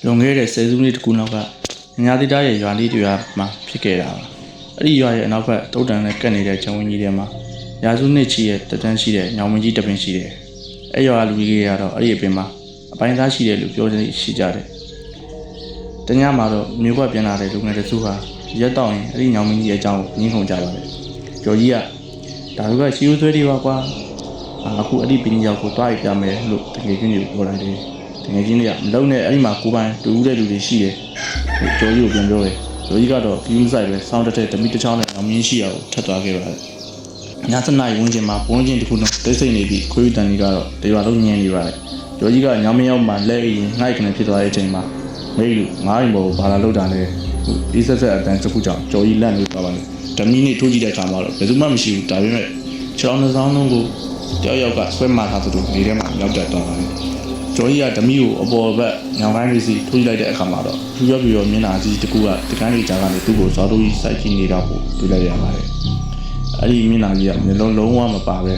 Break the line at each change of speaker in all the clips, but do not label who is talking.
လွန်ခဲ့တဲ့ဆယ်စုနှစ်တခုနောက်ကညာတိတာရဲ့ရွာလေးတွေမှာဖြစ်ခဲ့တာပါအဲ့ဒီရွာရဲ့အနောက်ဘက်တုတ်တန်နဲ့ကပ်နေတဲ့ဂျုံဝင်းကြီးထဲမှာရာစုနှစ်ချီရဲ့တက်တန်းရှိတဲ့ညောင်မင်းကြီးတပင်ရှိတယ်အဲ့ရွာလူကြီးတွေကတော့အဲ့ဒီအပင်မှာအပိုင်းသားရှိတယ်လို့ပြောနေရှိကြတယ်တညမှာတော့မြို့ဘက်ပြန်လာတဲ့လူငယ်တစုဟာရက်တော့ရင်အဲ့ဒီညောင်မင်းကြီးရဲ့အကြောင်းကိုညှင်းခုန်ကြပါတယ်ကျော်ကြီးကဒါတို့ကရှီဦးသွေးတွေပါကွာအခုအဲ့ဒီပင်ရောက်ကိုတွားရပြမယ်လို့တကယ်ချင်းတွေပြောလိုက်တယ်တကယ်ချင်းတွေကမလုံးနဲ့အဲ့ဒီမှာကိုပိုင်တူဦးတဲ့လူတွေရှိတယ်ကျော်ကြီးကိုပြန်ပြောတယ်ကျော်ကြီးကတော့ဒီမဆိုင်ပဲစောင်းတက်တဲ့တမိတစ်ချောင်းနဲ့အောင်မြင်ရှိအောင်ထပ်သွားခဲ့ပါတယ်ညစနစ်ဝင်းကျင်မှာပုံချင်းတစ်ခုလုံးတိတ်ဆိတ်နေပြီးခွေးတန်ကြီးကတော့တရွာလုံးညင်နေပါတယ်ကျော်ကြီးကညောင်မရောက်မှလဲရင်ငှိုက်ကနေဖြစ်သွားတဲ့အချိန်မှာမိတ်လူငားရင်ပေါ်ဘာလာလောက်တာလဲဒီဆက်ဆက်အတန်းတစ်ခုကြောင့်ကျော်ကြီးလက်နေသွားပါတယ်ဓမီနဲ့ထိုးကြည့်တဲ့အခါမှာတော့ဘယ်သူမှမရှိဘူးဒါပေမဲ့ခြေထောက်နှစောင်းလုံးကိုတယောက်ကဆွဲမှထားသလိုနေထဲမှာရောက်တက်သွားပါတယ်ကျော်ကြီးကဓမီကိုအပေါ်ဘက်ညောင်ပိုင်းလေးစီထိုးကြည့်လိုက်တဲ့အခါမှာတော့ဖြူရမျက်နှာကြီးတစ်ခုကတကန်းလေးကြားကနေသူ့ကိုဇော်တို့ကြီးစိုက်ကြည့်နေတာကိုတွေ့လိုက်ရပါတယ်အဲ့ဒီမျက်နှာကြီးကမျိုးလုံးဝမပါပဲ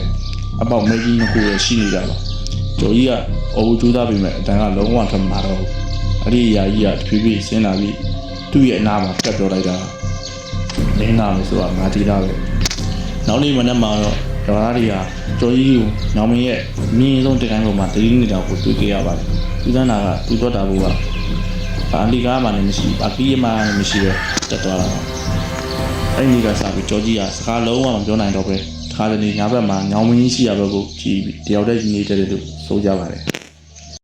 အပေါက်မဲကြီးနှစ်ခုပဲရှိနေတာပါကျော်ကြီးကအဝူကျူးသားပြီးမဲ့အတန်ကလုံးဝထွက်မှာတော့အဲ့ဒီအရာကြီးကတဖြည်းဖြည်းဆင်းလာပြီးသူ့ရဲ့အနာမှာကပ်ပြောလိုက်တာလင်းနာမယ်ဆိုတာငါတီးတာပဲနောက်နေ့မနေ့မှာတော့ဒေါ်လာတွေကကျော်ကြီးကိုညောင်မင်းရဲ့မြင်းဆုံးတက်တိုင်းပေါ်မှာတတိနေတာကိုတွေ့ခဲ့ရပါတယ်သူသန်းနာကသူ့တော့တာဘူးကဘာလီကားမှလည်းမရှိဘာကီးမှလည်းမရှိပဲတက်သွားတာအဲ့ဒီကစားပြီးကျော်ကြီးကစကားလုံးဝမပြောနိုင်တော့ပဲတခါတလေညဘက်မှာညောင်မင်းကြီးရှိရဘက်ကိုကြည့်ပြီးတယောက်တည်းကြီးနေတယ်လို့ဆိုကြပါတယ်